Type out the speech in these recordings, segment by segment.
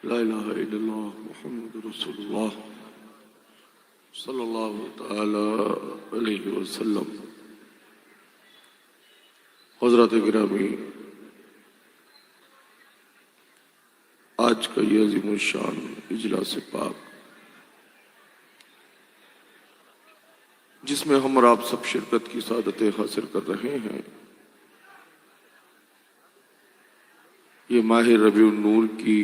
لا الہ الا اللہ محمد رسول اللہ صلی اللہ تعالی علیہ وسلم۔ حضرات گرامی، آج کا یہ عظیم الشان اجلاس پاک جس میں ہم اور آپ سب شرکت کی سعادتیں حاصل کر رہے ہیں، یہ ماہ ربیع النور کی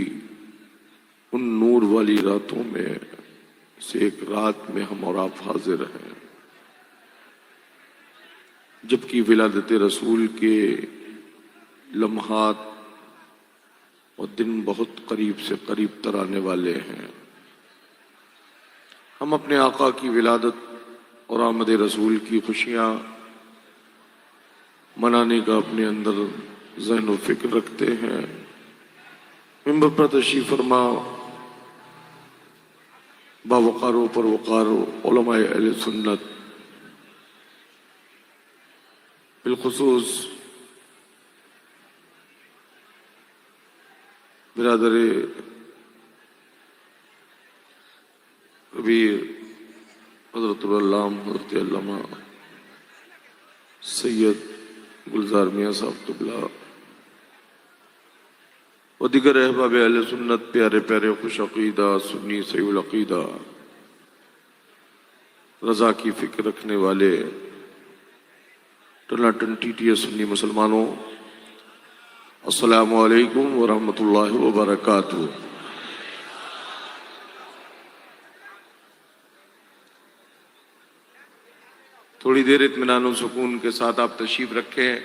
ان نور والی راتوں میں سے ایک رات میں ہم اور آپ حاضر ہیں، جبکہ ولادت رسول کے لمحات اور دن بہت قریب سے قریب تر آنے والے ہیں۔ ہم اپنے آقا کی ولادت اور آمد رسول کی خوشیاں منانے کا اپنے اندر ذہن و فکر رکھتے ہیں۔ ممبر پر تشریف فرما باوقار و پروقار علماء اہل سنت، بالخصوص برادر کبیر حضرت العلامہ حضرت علامہ سید گلزار میاں صاحب قبلہ اور دیگر احباب اہل سنت، پیارے پیارے خوش عقیدہ سنی صحیح العقیدہ رضا کی فکر رکھنے والے ٹناٹن ٹی سنی مسلمانوں، السلام علیکم ورحمۃ اللہ وبرکاتہ۔ تھوڑی دیر اطمینان و سکون کے ساتھ آپ تشریف رکھیں۔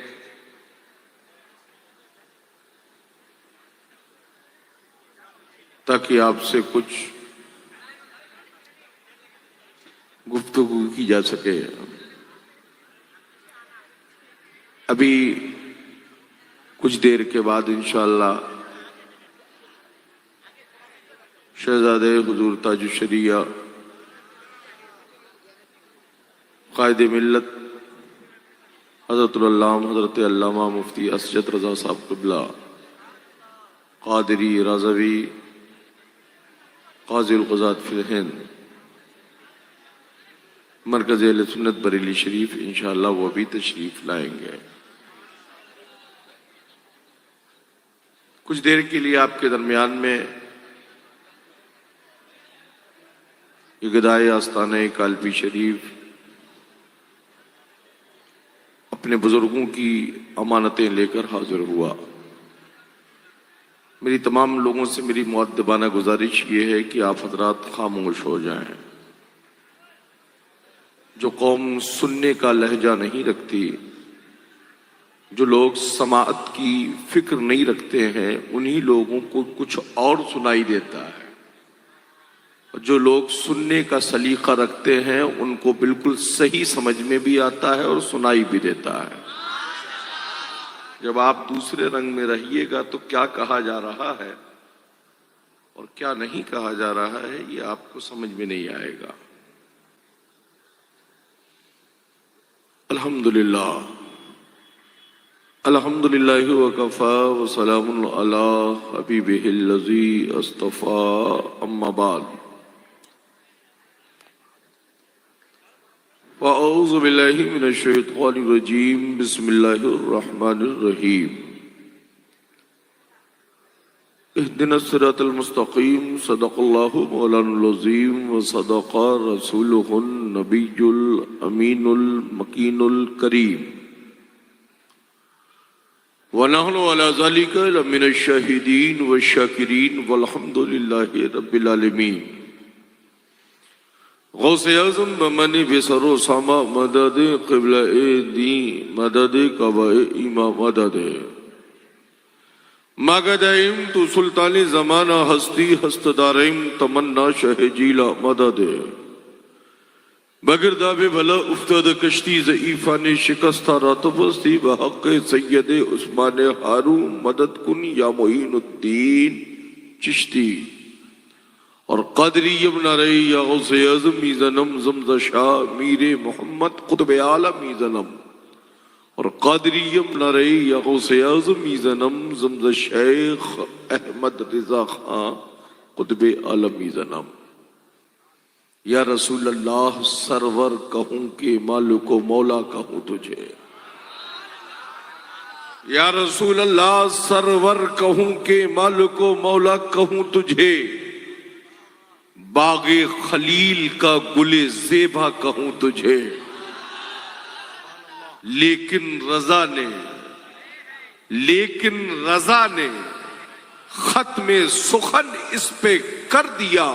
تاکہ آپ سے کچھ گفتگو کی جا سکے۔ ابھی کچھ دیر کے بعد انشاءاللہ شہزادے حضور تاج الشریعہ قائد ملت حضرت العلامہ حضرت علامہ مفتی اسجد رضا صاحب قبلہ قادری رضوی قاضی القضات فی الہند مرکز اہل سنت بریلی شریف انشاءاللہ وہ بھی تشریف لائیں گے۔ کچھ دیر کے لیے آپ کے درمیان میں یہ گدائے آستانہ کالپی شریف اپنے بزرگوں کی امانتیں لے کر حاضر ہوا۔ میری تمام لوگوں سے میری مؤدبانہ گزارش یہ ہے کہ آپ حضرات خاموش ہو جائیں۔ جو قوم سننے کا لہجہ نہیں رکھتی، جو لوگ سماعت کی فکر نہیں رکھتے ہیں، انہی لوگوں کو کچھ اور سنائی دیتا ہے۔ جو لوگ سننے کا سلیقہ رکھتے ہیں ان کو بالکل صحیح سمجھ میں بھی آتا ہے اور سنائی بھی دیتا ہے۔ جب آپ دوسرے رنگ میں رہیے گا تو کیا کہا جا رہا ہے اور کیا نہیں کہا جا رہا ہے یہ آپ کو سمجھ میں نہیں آئے گا۔ الحمدللہ الحمدللہ وکفا وسلام علی حبیبہ الذی اصطفیٰ، اما بعد وَأَعُوذُ بِاللَّهِ مِنَ الشَّيْطَانِ الرَّجِيمِ بسم اللہ الرحمن الرحیم۔ اهدنا الصراط المستقیم، صدق اللہ مولانا العظیم وصدق رسولہ النبی الامین المکین الکریم، وَنَحْنُ عَلَى ذَلِكَ لَمِنَ الشَّاهِدِينَ وَالشَّاكِرِينَ وَالْحَمْدُ لِلَّهِ رَبِّ الْعَالَمِينَ۔ غوث اعظم بمنی بسر و ساما مدد قبلہ دین مدد کعبہ ایمہ مدد ماگدائم تو سلطانی زمانہ ہستی ہست داریم تمنا شہ جیلا مدد بگرداب بھلا افتاد کشتی ضعیفان شکستہ راتبستی بحق سید عثمان ہارون مدد کن یا معین الدین چشتی، اور قادری ابن رئی یا غوث اعظم میزنم زمز شاہ میر محمد قطب عالم میزنم، اور قادری ابن رئی یا غوث اعظم میزنم زمز شیخ احمد رضا خان قطب عالمی زنم۔ یا رسول اللہ سرور کہوں کہ مالک و مولا کہوں تجھے، یا رسول اللہ سرور کہوں کہ مالک و مولا کہوں تجھے، باغ خلیل کا گل زیبا کہوں تجھے، لیکن رضا نے ختم سخن اس پہ کر دیا،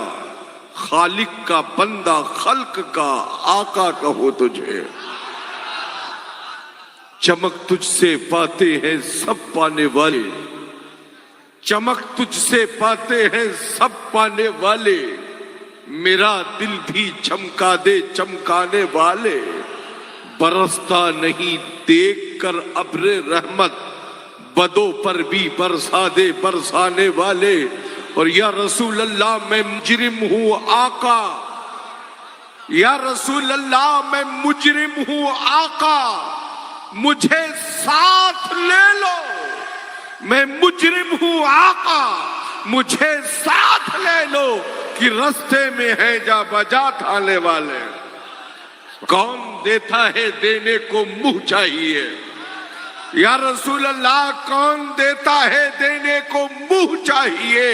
خالق کا بندہ خلق کا آقا کہو تجھے۔ چمک تجھ سے پاتے ہیں سب پانے والے، چمک تجھ سے پاتے ہیں سب پانے والے، میرا دل بھی چمکا دے چمکانے والے، برستا نہیں دیکھ کر ابر رحمت، بدوں پر بھی برسا دے برسانے والے۔ اور یا رسول اللہ میں مجرم ہوں آقا، یا رسول اللہ میں مجرم ہوں آقا، مجھے ساتھ لے لو، میں مجرم ہوں آقا، مجھے ساتھ لے لو، کہ رستے میں ہے جا بجا تھانے والے۔ کون دیتا ہے دینے کو منہ چاہیے، یا رسول اللہ کون دیتا ہے دینے کو منہ چاہیے،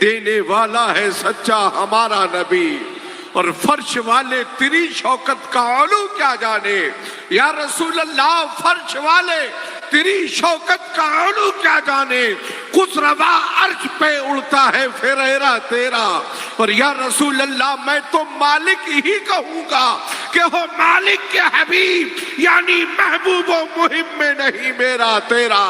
دینے والا ہے سچا ہمارا نبی، اور فرش والے تیری شوکت کا علو کیا جانے، یا رسول اللہ فرش والے تیری شوکت کا علو کیا جانے، خسروا عرش پہ اڑتا ہے فریرا تیرا، اور یا رسول اللہ میں تو مالک ہی کہوں گا کہ ہو مالک کے حبیب، یعنی محبوب و محب میں نہیں میرا تیرا،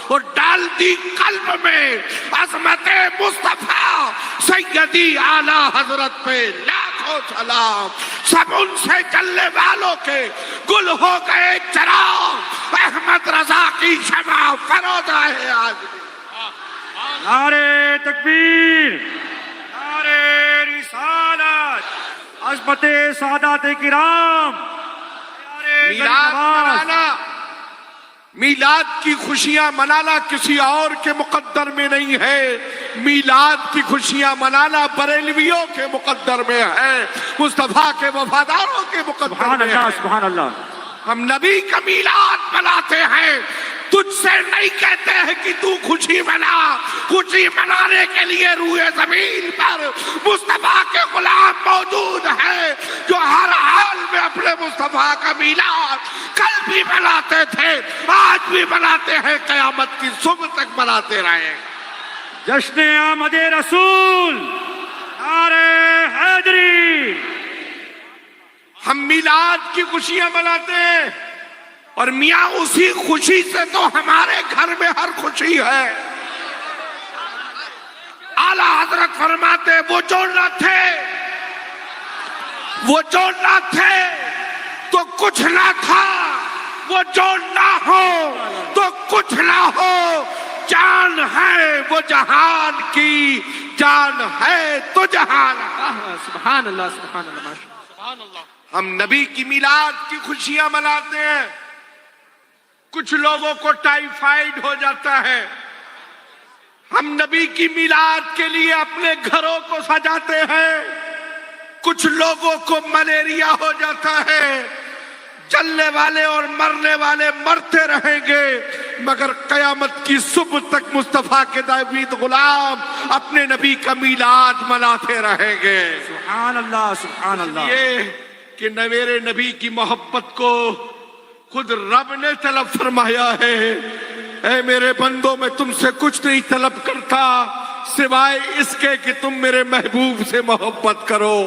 اور ڈال دی قلب میں عظمت مصطفیٰ سیدی اعلیٰ حضرت پہ لاکھوں سلام، سب ان سے چلنے والوں کے گل ہو گئے چراغ، احمد رضا کی شمع فروزہ ہے آج بھی۔ نعرہ تکبیر، نعرہ رسالت، عظمت سادات کرام، میلاد منانا، میلاد کی خوشیاں منانا کسی اور کے مقدر میں نہیں ہے، میلاد کی خوشیاں منانا بریلویوں کے مقدر میں ہے، مصطفیٰ کے وفاداروں کے مقدر سبحان میں اللہ ہے۔ سبحان اللہ۔ ہم نبی کا میلاد مناتے ہیں، تجھ سے نہیں کہتے ہیں کہ تو خوشی منا، خوشی منانے کے لیے روئے زمین پر مصطفیٰ کے غلام موجود ہیں جو ہر حال میں اپنے مصطفیٰ کا میلاد کل بھی مناتے تھے، آج بھی مناتے ہیں، قیامت کی صبح تک مناتے رہے۔ جشن آمد رسول، نعرہ حیدری۔ ہم میلاد کی خوشیاں مناتے ہیں، اور میاں اسی خوشی سے تو ہمارے گھر میں ہر خوشی ہے۔ اعلیٰ حضرت فرماتے وہ جو نہ تھے، وہ جو نہ تھے تو کچھ نہ تھا، وہ جو نہ ہو تو کچھ نہ ہو، جان ہے وہ جہان کی، جان ہے تو جہان ہے۔ سبحان اللہ سبحان اللہ سبحان اللہ۔ ہم نبی کی میلاد کی خوشیاں مناتے ہیں، کچھ لوگوں کو ٹائیفائیڈ ہو جاتا ہے، ہم نبی کی میلاد کے لیے اپنے گھروں کو سجاتے ہیں، کچھ لوگوں کو ملیریا ہو جاتا ہے، چلنے والے اور مرنے والے مرتے رہیں گے، مگر قیامت کی صبح تک مصطفیٰ کے داوود غلام اپنے نبی کا میلاد مناتے رہیں گے۔ سبحان اللہ سبحان اللہ۔ یہ کہ میرے نبی کی محبت کو خود رب نے طلب فرمایا ہے، اے میرے بندوں میں تم سے کچھ نہیں طلب کرتا سوائے اس کے کہ تم میرے محبوب سے محبت کرو۔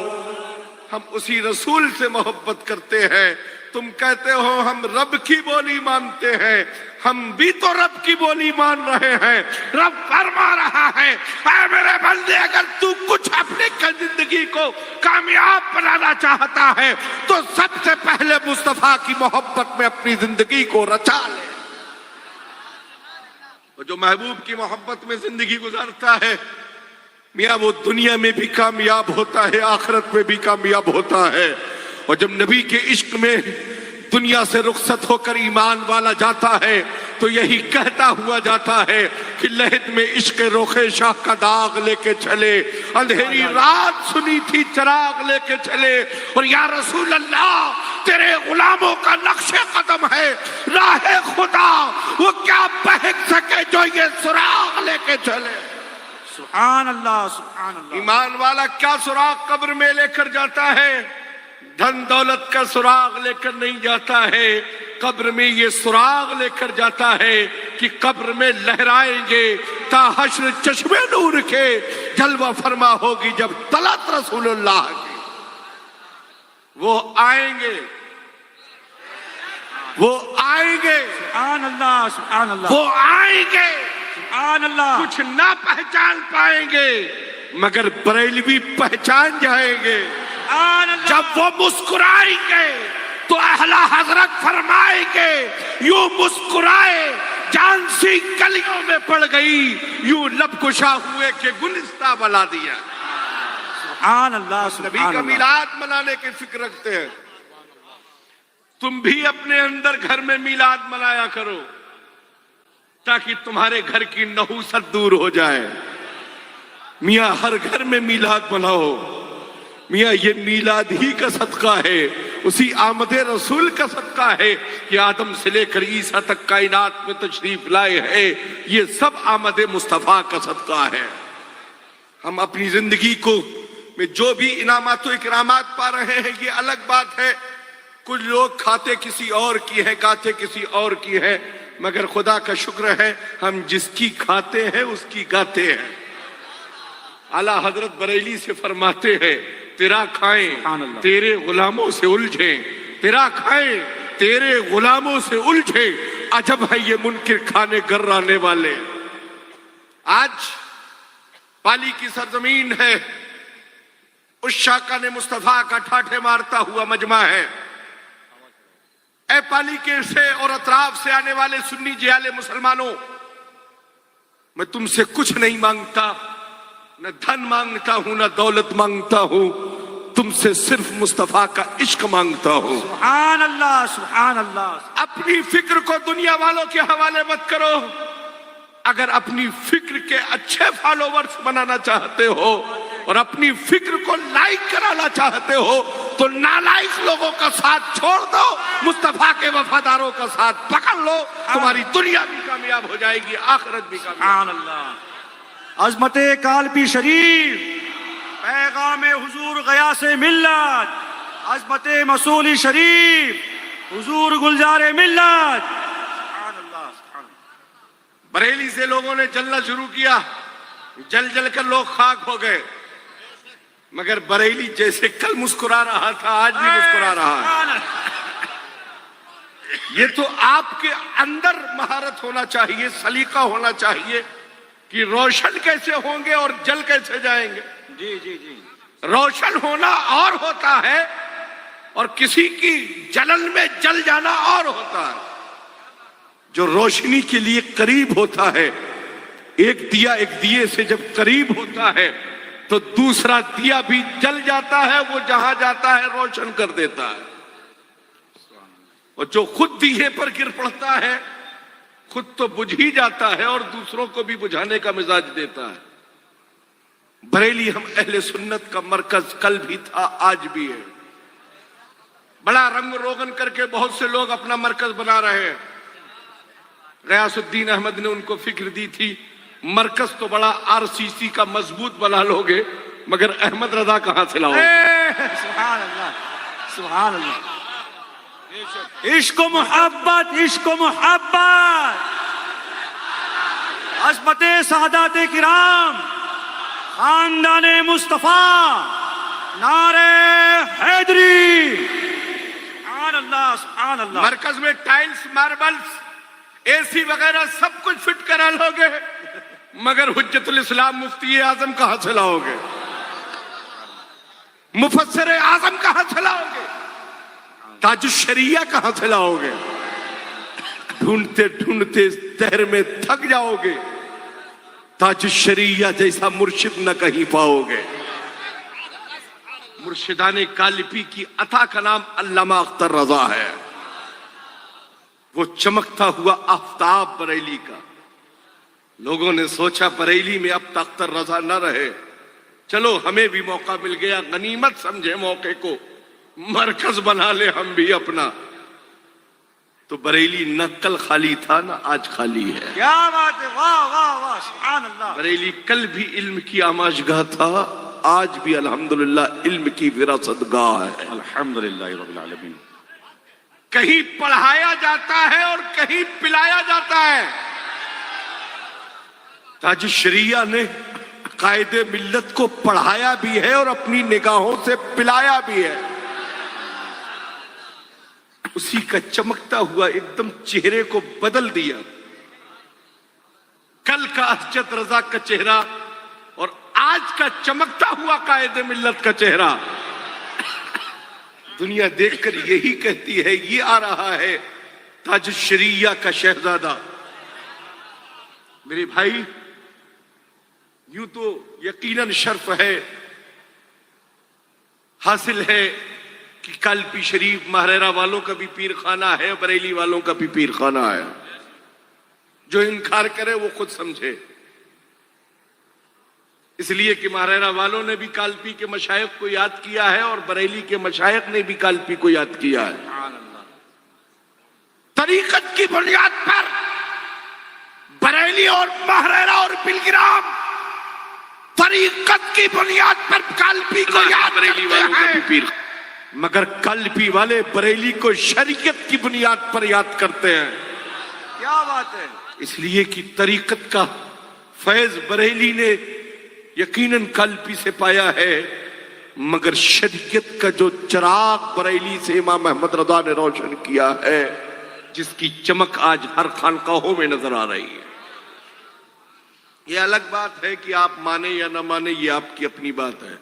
ہم اسی رسول سے محبت کرتے ہیں، تم کہتے ہو ہم رب کی بولی مانتے ہیں، ہم بھی تو رب کی بولی مان رہے ہیں۔ رب فرما رہا ہے اے میرے بندے، اگر تو کچھ اپنی زندگی کو کامیاب بنانا چاہتا ہے تو سب سے پہلے مصطفیٰ کی محبت میں اپنی زندگی کو رچا لے۔ اور جو محبوب کی محبت میں زندگی گزارتا ہے میاں وہ دنیا میں بھی کامیاب ہوتا ہے، آخرت میں بھی کامیاب ہوتا ہے۔ اور جب نبی کے عشق میں دنیا سے رخصت ہو کر ایمان والا جاتا ہے تو یہی کہتا ہوا جاتا ہے کہ لہد میں عشق رخ شاہ کا داغ لے کے چلے، اندھیری رات سنی تھی چراغ لے کے چلے، اور یا رسول اللہ تیرے غلاموں کا نقش قدم ہے راہ خدا، وہ کیا بہک سکے جو یہ سراغ لے کے چلے۔ سبحان اللہ سبحان اللہ۔ ایمان والا کیا سراغ قبر میں لے کر جاتا ہے؟ دھن دولت کا سراغ لے کر نہیں جاتا ہے، قبر میں یہ سراغ لے کر جاتا ہے کہ قبر میں لہرائیں گے تا حشر چشمے نور کے، جلوہ فرما ہوگی جب طلعت رسول اللہ کی۔ وہ آئیں گے، وہ آئیں گے، سبحان اللہ سبحان اللہ، وہ آئیں گے، سبحان اللہ۔ کچھ نہ پہچان پائیں گے مگر بریلوی پہچان جائیں گے۔ سبحان اللہ۔ جب وہ مسکرائیں گے تو اہل حضرت فرمائیں گے یوں مسکرائے جان سی گلیوں میں پڑ گئی، یوں لب کشا ہوئے کہ گلستہ بلا دیا۔ سبحان اللہ نبی سبحان کا اللہ۔ میلاد منانے کی فکر رکھتے ہیں، تم بھی اپنے اندر گھر میں میلاد منایا کرو تاکہ تمہارے گھر کی نحوست دور ہو جائے۔ میاں ہر گھر میں میلاد مناؤ، میاں یہ میلاد ہی کا صدقہ ہے، اسی آمد رسول کا صدقہ ہے کہ آدم سے لے کر عیسیٰ تک کائنات میں تشریف لائے ہیں، یہ سب آمد مصطفیٰ کا صدقہ ہے۔ ہم اپنی زندگی کو میں جو بھی انعامات و اکرامات پا رہے ہیں یہ الگ بات ہے، کچھ لوگ کھاتے کسی اور کی ہے، گاتے کسی اور کی ہے، مگر خدا کا شکر ہے ہم جس کی کھاتے ہیں اس کی گاتے ہیں۔ اعلیٰ حضرت بریلی سے فرماتے ہیں تیرا کھائیں تیرے غلاموں سے الجھیں، تیرا کھائیں تیرے غلاموں سے الجھیں، عجب ہے یہ منکر کھانے گرانے والے۔ آج پالی کی سرزمین ہے، اس شاکان مصطفیٰ کا ٹھاٹھے مارتا ہوا مجمع ہے۔ اے پالی کے سے اور اطراف سے آنے والے سنی جہال مسلمانوں، میں تم سے کچھ نہیں مانگتا، نہ دھن مانگتا ہوں نہ دولت مانگتا ہوں، تم سے صرف مصطفیٰ کا عشق مانگتا ہوں۔ سبحان اللہ سبحان اللہ۔ اپنی فکر کو دنیا والوں کے حوالے مت کرو، اگر اپنی فکر کے اچھے فالوورز بنانا چاہتے ہو اور اپنی فکر کو لائک کرانا چاہتے ہو تو نالائق لوگوں کا ساتھ چھوڑ دو، مصطفیٰ کے وفاداروں کا ساتھ پکڑ لو، تمہاری دنیا بھی کامیاب ہو جائے گی، آخرت بھی کامیاب۔ سبحان اللہ۔ عظمت کالپی شریف، پیغام حضور غیاث ملت، عظمت مسولی شریف، حضور گلزار ملت۔ سبحان اللہ سبحان اللہ۔ بریلی سے لوگوں نے جلنا شروع کیا، جل جل کر لوگ خاک ہو گئے، مگر بریلی جیسے کل مسکرا رہا تھا آج بھی مسکرا رہا ہے۔ سبحان اللہ۔ یہ تو آپ کے اندر مہارت ہونا چاہیے، سلیقہ ہونا چاہیے کہ روشن کیسے ہوں گے اور جل کیسے جائیں گے۔ جی جی جی۔ روشن ہونا اور ہوتا ہے اور کسی کی جلن میں جل جانا اور ہوتا ہے۔ جو روشنی کے لیے قریب ہوتا ہے، ایک دیا ایک دیے سے جب قریب ہوتا ہے تو دوسرا دیا بھی جل جاتا ہے، وہ جہاں جاتا ہے روشن کر دیتا ہے۔ اور جو خود دیے پر گر پڑتا ہے خود تو بجھ ہی جاتا ہے اور دوسروں کو بھی بجھانے کا مزاج دیتا ہے۔ بریلی ہم اہل سنت کا مرکز کل بھی تھا، آج بھی ہے۔ بڑا رنگ روغن کر کے بہت سے لوگ اپنا مرکز بنا رہے ہیں۔ غیاث الدین احمد نے ان کو فکر دی تھی مرکز تو بڑا RCC کا مضبوط بنا لوگے مگر احمد رضا کہاں سے لاؤ؟ سبحان اللہ سبحان اللہ۔ عشق و محبت، عشق و محبت، عظمت سادات کرام، خاندان مصطفیٰ، نعرہ حیدری۔ سبحان اللہ سبحان اللہ۔ مرکز میں ٹائلز، ماربلز، AC وغیرہ سب کچھ فٹ کرا لوگے مگر حجت الاسلام مفتی اعظم کہاں سے لاؤ گے؟ مفسر اعظم کہاں سے لاؤ گے؟ تاج الشریعہ کہاں سے لاؤ گے؟ ڈھونڈتے ڈھونڈتے دہر میں تھک جاؤ گے، تاج الشریعہ جیسا مرشد نہ کہیں پاؤ گے۔ مرشدان کالپی کی عطا کا نام علامہ اختر رضا ہے۔ وہ چمکتا ہوا آفتاب بریلی کا. لوگوں نے سوچا بریلی میں اب اختر رضا نہ رہے، چلو ہمیں بھی موقع مل گیا، غنیمت سمجھے موقع کو، مرکز بنا لے ہم بھی اپنا. تو بریلی نہ کل خالی تھا نہ آج خالی ہے. کیا بات ہے، واہ واہ واہ، سبحان اللہ. بریلی کل بھی علم کی آماجگاہ تھا، آج بھی الحمدللہ علم کی وراثت گاہ ہے. الحمدللہ رب العالمین. کہیں پڑھایا جاتا ہے اور کہیں پلایا جاتا ہے. تاج الشریعہ نے قائد ملت کو پڑھایا بھی ہے اور اپنی نگاہوں سے پلایا بھی ہے. اسی کا چمکتا ہوا ایک دم چہرے کو بدل دیا. کل کا اسجد رضا کا چہرہ اور آج کا چمکتا ہوا قائد ملت کا چہرہ، دنیا دیکھ کر یہی کہتی ہے یہ آ رہا ہے تاج الشریعہ کا شہزادہ. میرے بھائی، یوں تو یقیناً شرف ہے، حاصل ہے کہ کالپی شریف ماہریرا والوں کا بھی پیر خانہ ہے، بریلی والوں کا بھی پیر خانہ ہے. جو انکار کرے وہ خود سمجھے. اس لیے کہ ماہریرا والوں نے بھی کالپی کے مشائخ کو یاد کیا ہے اور بریلی کے مشائخ نے بھی کالپی کو یاد کیا ہے. طریقت کی بنیاد پر بریلی اور ماہریرا اور بلگرام طریقت کی بنیاد پر کالپی کو یاد بریلی کرتے والوں کا ہیں، بھی پیر. مگر کالپی والے بریلی کو شریعت کی بنیاد پر یاد کرتے ہیں. کیا بات ہے. اس لیے کہ طریقت کا فیض بریلی نے یقیناً کالپی سے پایا ہے، مگر شریعت کا جو چراغ بریلی سے امام احمد رضا نے روشن کیا ہے، جس کی چمک آج ہر خانقاہوں میں نظر آ رہی ہے. یہ الگ بات ہے کہ آپ مانیں یا نہ مانیں، یہ آپ کی اپنی بات ہے.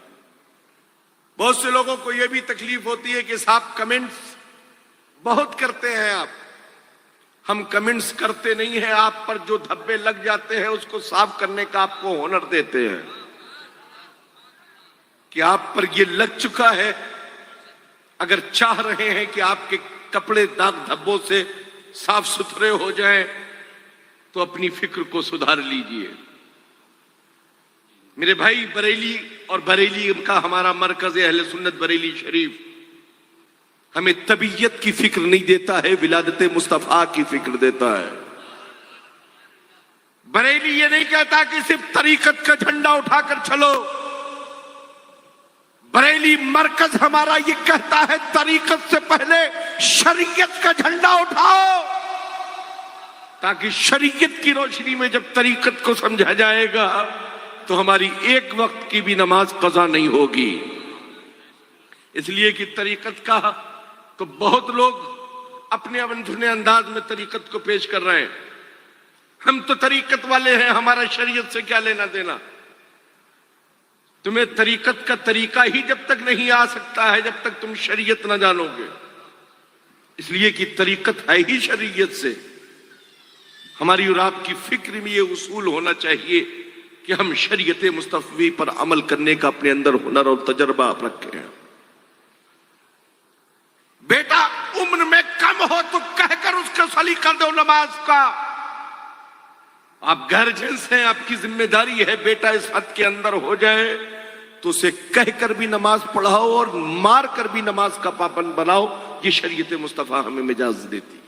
بہت سے لوگوں کو یہ بھی تکلیف ہوتی ہے کہ صاحب کمنٹس بہت کرتے ہیں آپ. ہم کمنٹس کرتے نہیں ہیں، آپ پر جو دھبے لگ جاتے ہیں اس کو صاف کرنے کا آپ کو ہنر دیتے ہیں. کہ آپ پر یہ لگ چکا ہے، اگر چاہ رہے ہیں کہ آپ کے کپڑے داغ دھبوں سے صاف ستھرے ہو جائیں تو اپنی فکر کو سدھار لیجئے. میرے بھائی، بریلی اور بریلی کا ہمارا مرکز اہل سنت بریلی شریف ہمیں طبیعت کی فکر نہیں دیتا ہے، ولادت مصطفیٰ کی فکر دیتا ہے. بریلی یہ نہیں کہتا کہ صرف طریقت کا جھنڈا اٹھا کر چلو. بریلی مرکز ہمارا یہ کہتا ہے طریقت سے پہلے شریعت کا جھنڈا اٹھاؤ، تاکہ شریعت کی روشنی میں جب طریقت کو سمجھا جائے گا تو ہماری ایک وقت کی بھی نماز قضا نہیں ہوگی. اس لیے کہ طریقت کا تو بہت لوگ اپنے انجھنے انداز میں طریقت کو پیش کر رہے ہیں. ہم تو طریقت والے ہیں، ہمارا شریعت سے کیا لینا دینا. تمہیں طریقت کا طریقہ ہی جب تک نہیں آ سکتا ہے جب تک تم شریعت نہ جانو گے. اس لیے کہ طریقت ہے ہی شریعت سے. ہماری اور آپ کی فکر میں یہ اصول ہونا چاہیے کہ ہم شریعت مصطفی پر عمل کرنے کا اپنے اندر ہنر اور تجربہ آپ رکھے ہیں. بیٹا عمر میں کم ہو تو کہہ کر اس کا سلیقہ دو نماز کا. آپ گارجین ہیں، آپ کی ذمہ داری ہے بیٹا اس حد کے اندر ہو جائے تو اسے کہہ کر بھی نماز پڑھاؤ اور مار کر بھی نماز کا پابند بناؤ. یہ شریعت مصطفیٰ ہمیں اجازت دیتی ہے.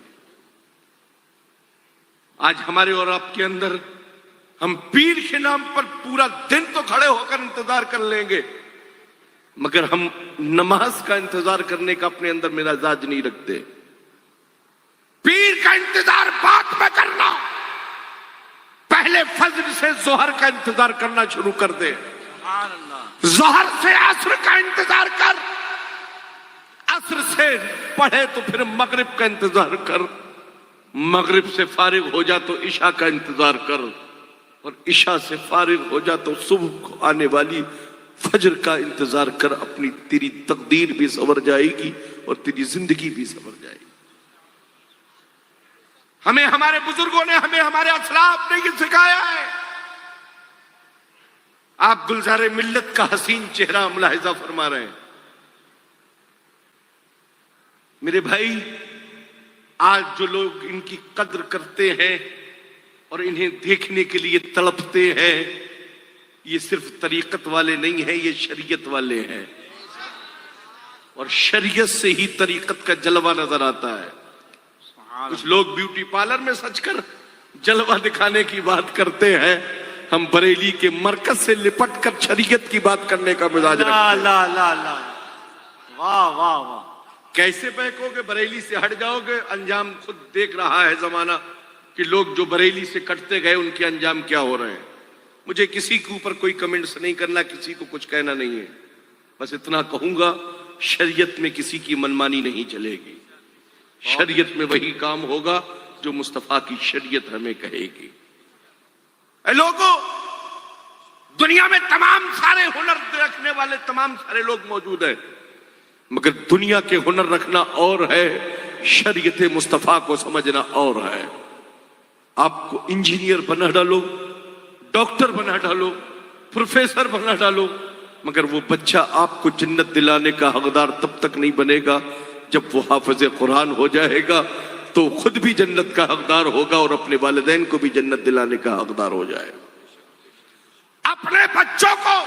آج ہمارے اور آپ کے اندر ہم پیر کے نام پر پورا دن تو کھڑے ہو کر انتظار کر لیں گے، مگر ہم نماز کا انتظار کرنے کا اپنے اندر مزاج نہیں رکھتے. پیر کا انتظار بعد میں کرنا، پہلے فجر سے ظہر کا انتظار کرنا شروع کر دے. ظہر سے عصر کا انتظار کر، عصر سے پڑھے تو پھر مغرب کا انتظار کر، مغرب سے فارغ ہو جا تو عشاء کا انتظار کر، اور عشاء سے فارغ ہو جا تو صبح کو آنے والی فجر کا انتظار کر. اپنی تیری تقدیر بھی سنور جائے گی اور تیری زندگی بھی سنور جائے گی. ہمیں ہمارے بزرگوں نے، ہمیں ہمارے اسلاف نے یہ سکھایا ہے. آپ گلزار ملت کا حسین چہرہ ملاحظہ فرما رہے ہیں. میرے بھائی، آج جو لوگ ان کی قدر کرتے ہیں اور انہیں دیکھنے کے لیے تڑپتے ہیں، یہ صرف طریقت والے نہیں ہیں، یہ شریعت والے ہیں، اور شریعت سے ہی طریقت کا جلوہ نظر آتا ہے۔ کچھ لوگ بیوٹی پارلر میں سج کر جلوہ دکھانے کی بات کرتے ہیں، ہم بریلی کے مرکز سے لپٹ کر شریعت کی بات کرنے کا مزاج رکھتے ہیں۔ لا لا لا، واہ واہ واہ، کیسے بہکو گے؟ بریلی سے ہٹ جاؤ گے، انجام خود دیکھ رہا ہے زمانہ کہ لوگ جو بریلی سے کٹتے گئے ان کے انجام کیا ہو رہے ہیں۔ مجھے کسی کے اوپر کوئی کمنٹس نہیں کرنا، کسی کو کچھ کہنا نہیں ہے، بس اتنا کہوں گا، شریعت میں کسی کی منمانی نہیں چلے گی، شریعت میں وہی کام ہوگا جو مصطفیٰ کی شریعت ہمیں کہے گی۔ اے لوگوں، دنیا میں تمام سارے ہنر رکھنے والے تمام سارے لوگ موجود ہیں، مگر دنیا کے ہنر رکھنا اور ہے، شریعت مصطفیٰ کو سمجھنا اور ہے۔ آپ کو انجینئر بنا ڈالو، ڈاکٹر بنا ڈالو، پروفیسر بنا ڈالو، مگر وہ بچہ آپ کو جنت دلانے کا حقدار تب تک نہیں بنے گا جب وہ حافظ قرآن ہو جائے گا، تو خود بھی جنت کا حقدار ہوگا اور اپنے والدین کو بھی جنت دلانے کا حقدار ہو جائے گا۔ اپنے بچوں کو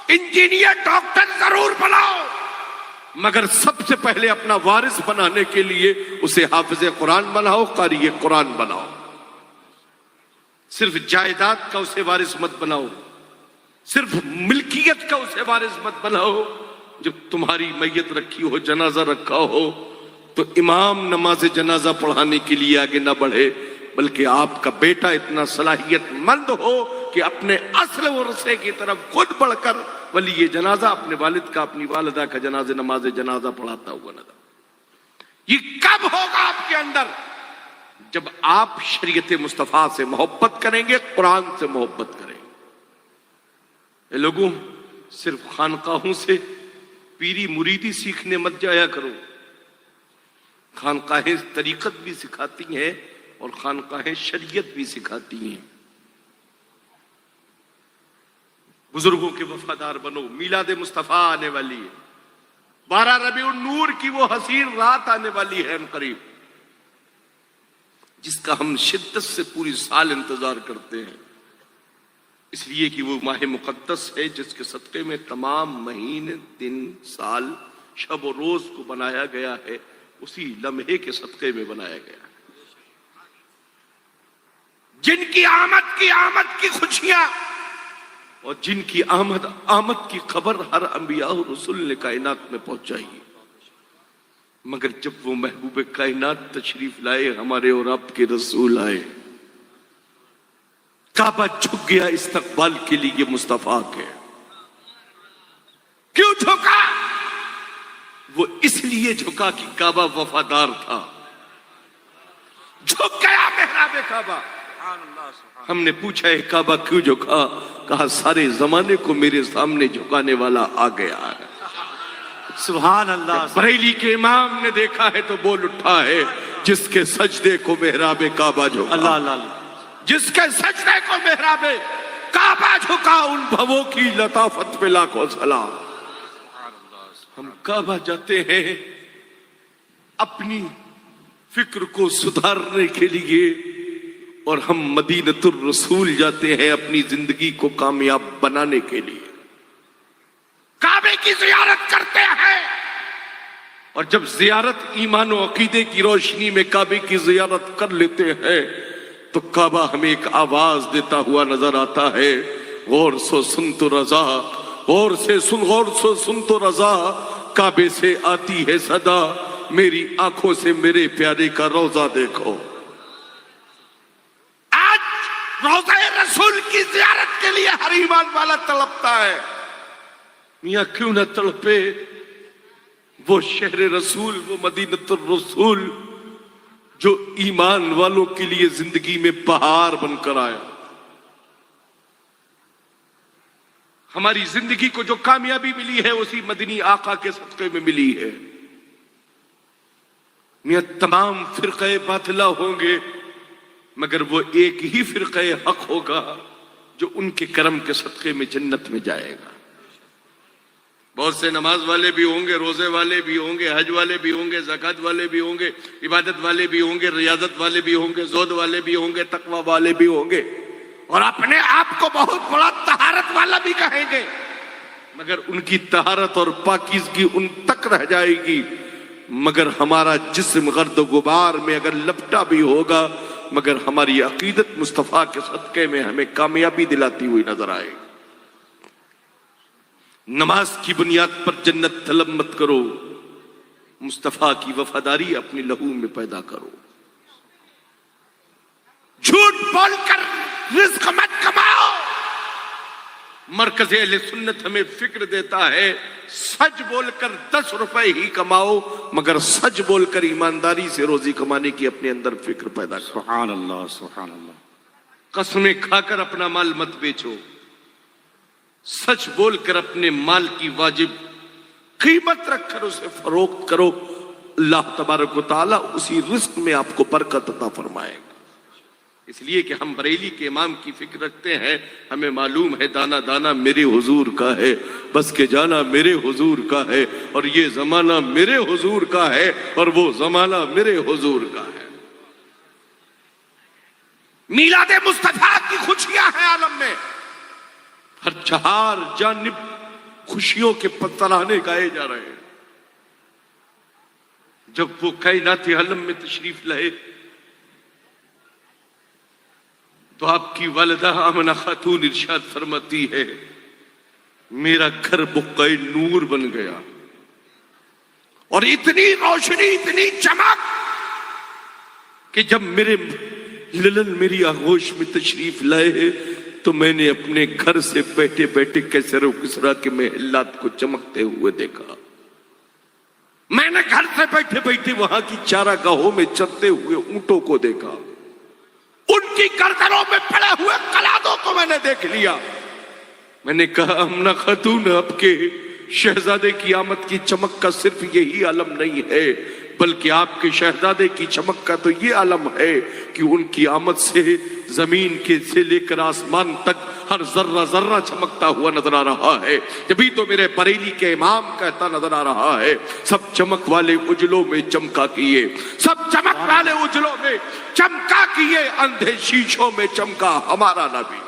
انجینئر ڈاکٹر ضرور بناؤ، مگر سب سے پہلے اپنا وارث بنانے کے لیے اسے حافظ قرآن بناؤ، قاری قرآن بناؤ۔ صرف جائیداد کا اسے وارث مت بناؤ، صرف ملکیت کا اسے وارث مت بناؤ۔ جب تمہاری میت رکھی ہو، جنازہ رکھا ہو، تو امام نماز جنازہ پڑھانے کے لیے آگے نہ بڑھے، بلکہ آپ کا بیٹا اتنا صلاحیت مند ہو کہ اپنے اصل ورثے کی طرف خود بڑھ کر ولی جنازہ اپنے والد کا، اپنی والدہ کا نماز جنازہ پڑھاتا ہوا نظر۔ یہ کب ہوگا آپ کے اندر؟ جب آپ شریعت مصطفیٰ سے محبت کریں گے، قرآن سے محبت کریں گے۔ اے لوگوں، صرف خانقاہوں سے پیری مریدی سیکھنے مت جایا کرو۔ خانقاہیں طریقت بھی سکھاتی ہیں اور خانقاہیں شریعت بھی سکھاتی ہیں۔ بزرگوں کے وفادار بنو، میلاد مصطفیٰ آنے والی ہے، 12 ربیع النور کی وہ حسین رات آنے والی ہے قریب، جس کا ہم شدت سے پوری سال انتظار کرتے ہیں، اس لیے کہ وہ ماہ مقدس ہے جس کے صدقے میں تمام مہینے، دن، سال، شب و روز کو بنایا گیا ہے، اسی لمحے کے صدقے میں بنایا گیا ہے۔ جن کی آمد کی خوشیاں اور جن کی آمد کی خبر ہر انبیاء اور رسول نے کائنات میں پہنچائی، مگر جب وہ محبوب کائنات تشریف لائے، ہمارے اور آپ کے رسول آئے، کعبہ جھک گیا استقبال کے لیے مصطفیٰ کے۔ کیوں جھکا؟ وہ اس لیے جھکا کہ کعبہ وفادار تھا، جھک گیا محراب کعبہ۔ ہم نے پوچھا ہے کعبہ کیوں جھکا؟ کہا سارے زمانے کو میرے سامنے جھکانے والا آ گیا ہے۔ سبحان اللہ۔ بریلی کے امام نے دیکھا ہے تو بول اٹھا ہے، جس کے سجدے کو محراب کعبہ جھکا، اللہ اللہ، جس کے سجدے کو محراب کعبہ جھکا، ان بھووں کی لطافت پہ لاکھوں سلام۔ ہم کعبہ جاتے ہیں اپنی فکر کو سدھارنے کے لیے، اور ہم مدینۃ الرسول جاتے ہیں اپنی زندگی کو کامیاب بنانے کے لیے۔ کعبے کی زیارت کرتے ہیں، اور جب زیارت ایمان و عقیدے کی روشنی میں کعبے کی زیارت کر لیتے ہیں تو کعبہ ہمیں ایک آواز دیتا ہوا نظر آتا ہے، غور سے سن تو رضا، غور سے سن تو رضا، کعبے سے آتی ہے صدا، میری آنکھوں سے میرے پیارے کا روضہ دیکھو۔ آج روضہ رسول کی زیارت کے لیے ہر ایمان والا تڑپتا ہے۔ میاں کیوں نہ تڑپے؟ وہ شہر رسول، وہ مدینۃ الرسول جو ایمان والوں کے لیے زندگی میں بہار بن کر آیا۔ ہماری زندگی کو جو کامیابی ملی ہے اسی مدنی آقا کے صدقے میں ملی ہے۔ میاں تمام فرقے باطلہ ہوں گے، مگر وہ ایک ہی فرقہ حق ہوگا جو ان کے کرم کے صدقے میں جنت میں جائے گا۔ بہت سے نماز والے بھی ہوں گے، روزے والے بھی ہوں گے، حج والے بھی ہوں گے، زکوٰۃ والے بھی ہوں گے، عبادت والے بھی ہوں گے، ریاضت والے بھی ہوں گے، زہد والے بھی ہوں گے، تقوی والے بھی ہوں گے، اور اپنے آپ کو بہت بڑا طہارت والا بھی کہیں گے، مگر ان کی طہارت اور پاکیزگی ان تک رہ جائے گی، مگر ہمارا جسم گرد و غبار میں اگر لپٹا بھی ہوگا، مگر ہماری عقیدت مصطفیٰ کے صدقے میں ہمیں کامیابی دلاتی ہوئی نظر آئے گی۔ نماز کی بنیاد پر جنت طلب مت کرو، مصطفیٰ کی وفاداری اپنی لہو میں پیدا کرو۔ جھوٹ بول کر رزق مت کماؤ، مرکز اہل سنت ہمیں فکر دیتا ہے سچ بول کر 10 روپے ہی کماؤ، مگر سچ بول کر ایمانداری سے روزی کمانے کی اپنے اندر فکر پیدا کرو۔ سبحان اللہ، سبحان اللہ۔ قسمیں کھا کر اپنا مال مت بیچو، سچ بول کر اپنے مال کی واجب قیمت رکھ کر اسے فروخت کرو، اللہ تبارک و تعالیٰ اسی رزق میں آپ کو برکت عطا فرمائے گا۔ اس لیے کہ ہم بریلی کے امام کی فکر رکھتے ہیں، ہمیں معلوم ہے دانا دانا میرے حضور کا ہے، بس کے جانا میرے حضور کا ہے، اور یہ زمانہ میرے حضور کا ہے، اور وہ زمانہ میرے حضور کا ہے۔ میلاد مصطفیٰ کی خوشیاں ہیں عالم میں، ہر چہار جانب خوشیوں کے ترانے گائے جا رہے ہیں۔ جب وہ کائنات عالم میں تشریف لائے تو آپ کی والدہ آمنہ خاتون ارشاد فرماتی ہے، میرا گھر بقعہ نور بن گیا، اور اتنی روشنی، اتنی چمک کہ جب میرے للن میری آغوش میں تشریف لائے تو میں نے اپنے گھر سے بیٹھے بیٹھے کیسر و کسریٰ کے محلات کو چمکتے ہوئے دیکھا، میں نے گھر سے بیٹھے بیٹھے وہاں کی چارہ گاہوں میں چرتے ہوئے اونٹوں کو دیکھا، ان کی گردنوں میں پڑے ہوئے قلادوں کو میں نے دیکھ لیا۔ میں نے کہا آمنہ خاتون، آپ کے شہزادے کی آمد کی چمک کا صرف یہی عالم نہیں ہے، بلکہ آپ کے شہزادے کی چمک کا تو یہ عالم ہے کہ ان کی آمد سے زمین کے سے لے کر آسمان تک ہر ذرہ ذرہ چمکتا ہوا نظر آ رہا ہے۔ جبھی تو میرے بریلی کے امام کہتا نظر آ رہا ہے، سب چمک والے اجلوں میں چمکا کیے، سب چمک والے اجلوں میں چمکا کیے، اندھے شیشوں میں چمکا ہمارا نبی۔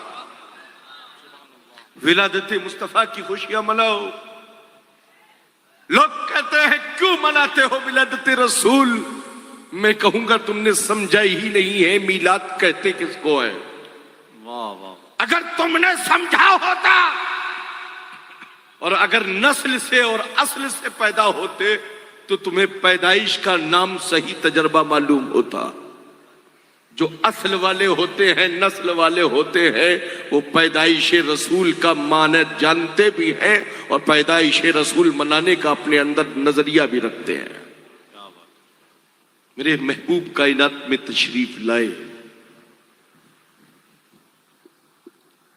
ولادت مصطفیٰ کی خوشیاں مناؤ۔ لوگ کہتے ہیں کیوں مناتے ہو ولادت رسول؟ میں کہوں گا تم نے سمجھا ہی نہیں ہے میلاد کہتے کس کو ہے۔ واہ واہ۔ اگر تم نے سمجھا ہوتا اور اگر نسل سے اور اصل سے پیدا ہوتے تو تمہیں پیدائش کا نام صحیح تجربہ معلوم ہوتا۔ جو اصل والے ہوتے ہیں، نسل والے ہوتے ہیں، وہ پیدائش رسول کا معنی جانتے بھی ہیں اور پیدائش رسول منانے کا اپنے اندر نظریہ بھی رکھتے ہیں۔ میرے محبوب کائنات میں تشریف لائے،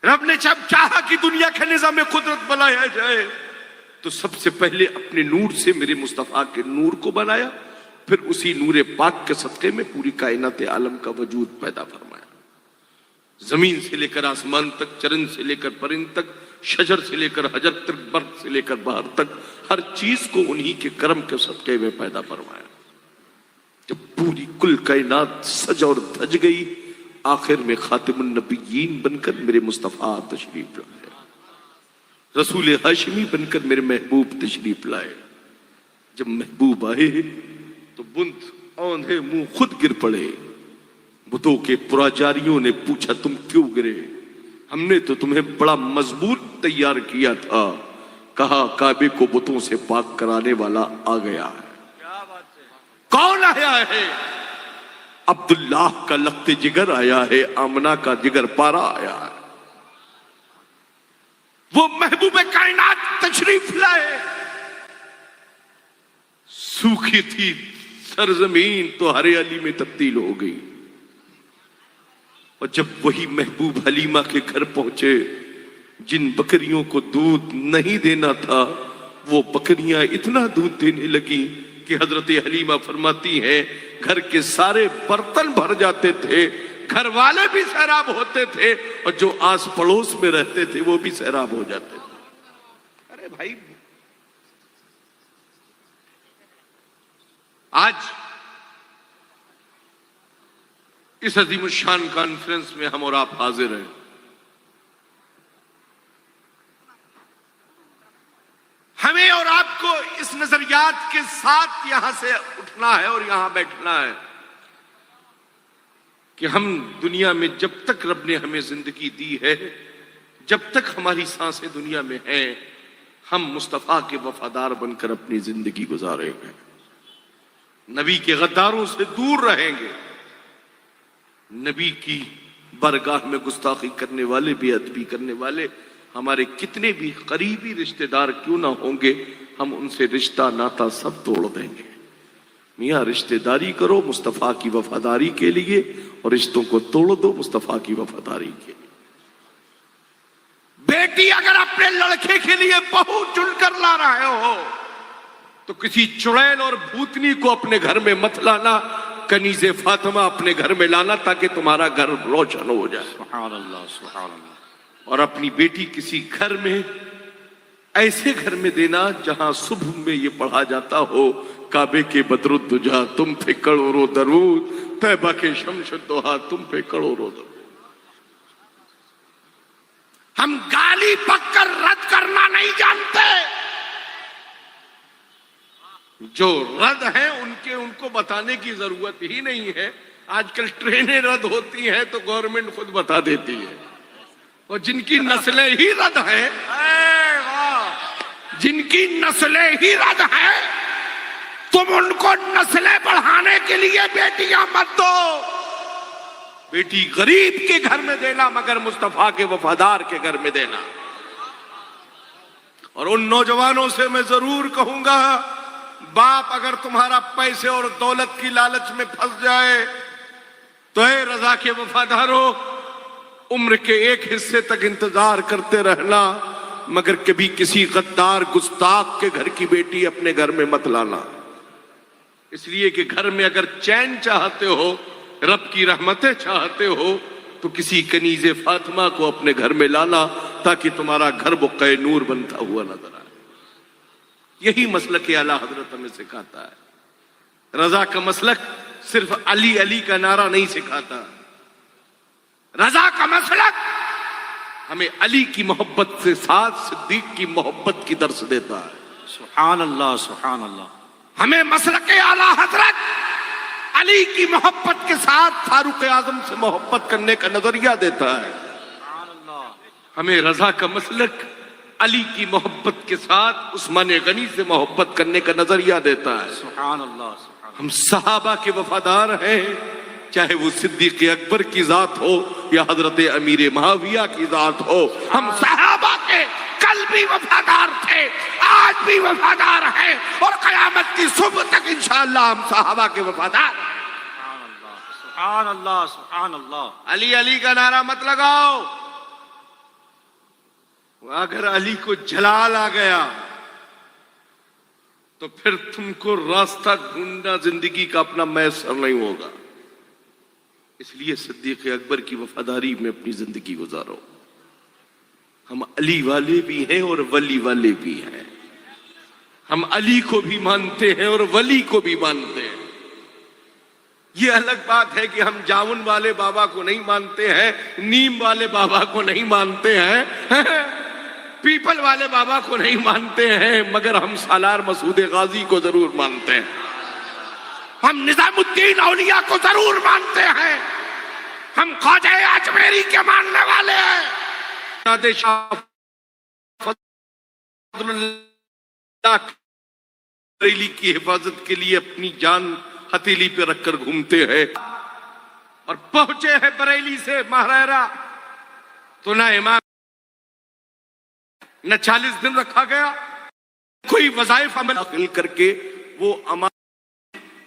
رب نے جب چاہا کہ دنیا کے نظام قدرت بنایا جائے تو سب سے پہلے اپنے نور سے میرے مصطفیٰ کے نور کو بنایا، پھر اسی نور پاک کے صدقے میں پوری کائنات عالم کا وجود پیدا فرمایا۔ زمین سے لے کر آسمان تک، چرند سے لے کر پرند تک، شجر سے لے کر حجر تک، برق سے لے کر بہار تک، ہر چیز کو انہی کے کرم کے صدقے میں پیدا فرمایا۔ جب پوری کل کائنات سج اور دھج گئی، آخر میں خاتم النبیین بن کر میرے مصطفیٰ تشریف لائے، رسول ہاشمی بن کر میرے محبوب تشریف لائے۔ جب محبوب آئے تو بند اوندھے منہ خود گر پڑے۔ بتوں کے پراجاریوں نے پوچھا تم کیوں گرے؟ ہم نے تو تمہیں بڑا مضبوط تیار کیا تھا۔ کہا کعبے کو بتوں سے پاک کرانے والا آ گیا ہے۔ کون آیا ہے؟ عبداللہ کا لخت جگر آیا ہے، آمنہ کا جگر پارا آیا ہے۔ وہ محبوب کائنات تشریف لائے۔ سوکھی تھی سرزمین تو ہریالی میں تبدیل ہو گئی، اور جب وہی محبوب حلیمہ کے گھر پہنچے، جن بکریوں کو دودھ نہیں دینا تھا وہ بکریاں اتنا دودھ دینے لگی کہ حضرت حلیمہ فرماتی ہیں گھر کے سارے برتن بھر جاتے تھے، گھر والے بھی سیراب ہوتے تھے، اور جو آس پڑوس میں رہتے تھے وہ بھی سیراب ہو جاتے تھے۔ ارے بھائی آج اس عظیم الشان کانفرنس میں ہم اور آپ حاضر ہیں. ہمیں اور آپ کو اس نظریات کے ساتھ یہاں سے اٹھنا ہے اور یہاں بیٹھنا ہے کہ ہم دنیا میں جب تک رب نے ہمیں زندگی دی ہے، جب تک ہماری سانسیں دنیا میں ہیں، ہم مصطفیٰ کے وفادار بن کر اپنی زندگی گزاریں گے. نبی کے غداروں سے دور رہیں گے. نبی کی بارگاہ میں گستاخی کرنے والے، بے ادبی کرنے والے ہمارے کتنے بھی قریبی رشتہ دار کیوں نہ ہوں گے، ہم ان سے رشتہ ناتا سب توڑ دیں گے. میاں رشتہ داری کرو مصطفیٰ کی وفاداری کے لیے، اور رشتوں کو توڑ دو مصطفیٰ کی وفاداری کے لیے. بیٹی اگر اپنے لڑکے کے لیے بہو چن کر لا رہے ہو تو کسی چڑیل اور بھوتنی کو اپنے گھر میں مت لانا، کنیز فاطمہ اپنے گھر میں لانا تاکہ تمہارا گھر روشن ہو جائے. سبحان اللہ سبحان اللہ. اور اپنی بیٹی کسی گھر میں، ایسے گھر میں دینا جہاں صبح میں یہ پڑھا جاتا ہو کعبے کے بدر الدجا تم پہ کروڑوں درود، طیبہ کے شمس الدوحا تم پہ کروڑوں درود. ہم گالی بک کر رد کرنا نہیں جانتے. جو رد ہیں ان کو بتانے کی ضرورت ہی نہیں ہے. آج کل ٹرینیں رد ہوتی ہیں تو گورنمنٹ خود بتا دیتی ہے. اور جن کی نسلیں ہی رد ہیں، جن کی نسلیں ہی رد ہیں، تم ان کو نسلیں بڑھانے کے لیے بیٹیاں مت دو. بیٹی غریب کے گھر میں دینا مگر مصطفیٰ کے وفادار کے گھر میں دینا. اور ان نوجوانوں سے میں ضرور کہوں گا، باپ اگر تمہارا پیسے اور دولت کی لالچ میں پھنس جائے تو اے رضا کے وفاداروں، عمر کے ایک حصے تک انتظار کرتے رہنا، مگر کبھی کسی غدار گستاخ کے گھر کی بیٹی اپنے گھر میں مت لانا. اس لیے کہ گھر میں اگر چین چاہتے ہو، رب کی رحمتیں چاہتے ہو، تو کسی کنیز فاطمہ کو اپنے گھر میں لانا تاکہ تمہارا گھر بقع نور بنتا ہوا نظر آئے. یہی مسلک اعلیٰ حضرت ہمیں سکھاتا ہے. رضا کا مسلک صرف علی علی کا نعرہ نہیں سکھاتا. رضا کا مسلک ہمیں علی کی محبت سے ساتھ صدیق کی محبت کی درس دیتا ہے. سبحان اللہ سبحان اللہ. ہمیں مسلک اعلیٰ حضرت علی کی محبت کے ساتھ فاروق اعظم سے محبت کرنے کا نظریہ دیتا ہے. سبحان اللہ. ہمیں رضا کا مسلک علی کی محبت کے ساتھ عثمان غنی سے محبت کرنے کا نظریہ دیتا ہے. سبحان اللہ سبحان اللہ. ہم صحابہ کے وفادار ہیں، چاہے وہ صدیق اکبر کی ذات ہو یا حضرت امیر معاویہ کی ذات ہو. ہم صحابہ کے کل بھی وفادار تھے، آج بھی وفادار ہیں، اور قیامت کی صبح تک انشاءاللہ ہم صحابہ کے وفادار. سبحان اللہ سبحان اللہ. علی علی کا نعرہ مت لگاؤ. اگر علی کو جلال آ گیا تو پھر تم کو راستہ ڈھونڈنا زندگی کا اپنا میسر نہیں ہوگا. اس لیے صدیق اکبر کی وفاداری میں اپنی زندگی گزارو. ہم علی والے بھی ہیں اور ولی والے بھی ہیں. ہم علی کو بھی مانتے ہیں اور ولی کو بھی مانتے ہیں. یہ الگ بات ہے کہ ہم جاون والے بابا کو نہیں مانتے ہیں، نیم والے بابا کو نہیں مانتے ہیں، پیپل والے بابا کو نہیں مانتے ہیں، مگر ہم سالار مسعود غازی کو ضرور مانتے ہیں. ہم نظام الدین اولیاء کو ضرور مانتے ہیں. ہم خواجہ اجمیری کے ماننے والے ہیں. فضل اللہ بریلی کی حفاظت کے لیے اپنی جان ہتھیلی پہ رکھ کر گھومتے ہیں، اور پہنچے ہیں بریلی سے مہرورہ تو نہ امام نہ 40 دن رکھا گیا، کوئی وظائف عمل داخل کر کے وہ امام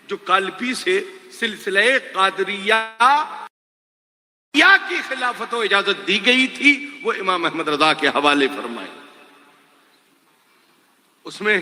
جو کالپی سے سلسلہ قادریہ کی خلافت و اجازت دی گئی تھی وہ امام احمد رضا کے حوالے فرمائے. اس میں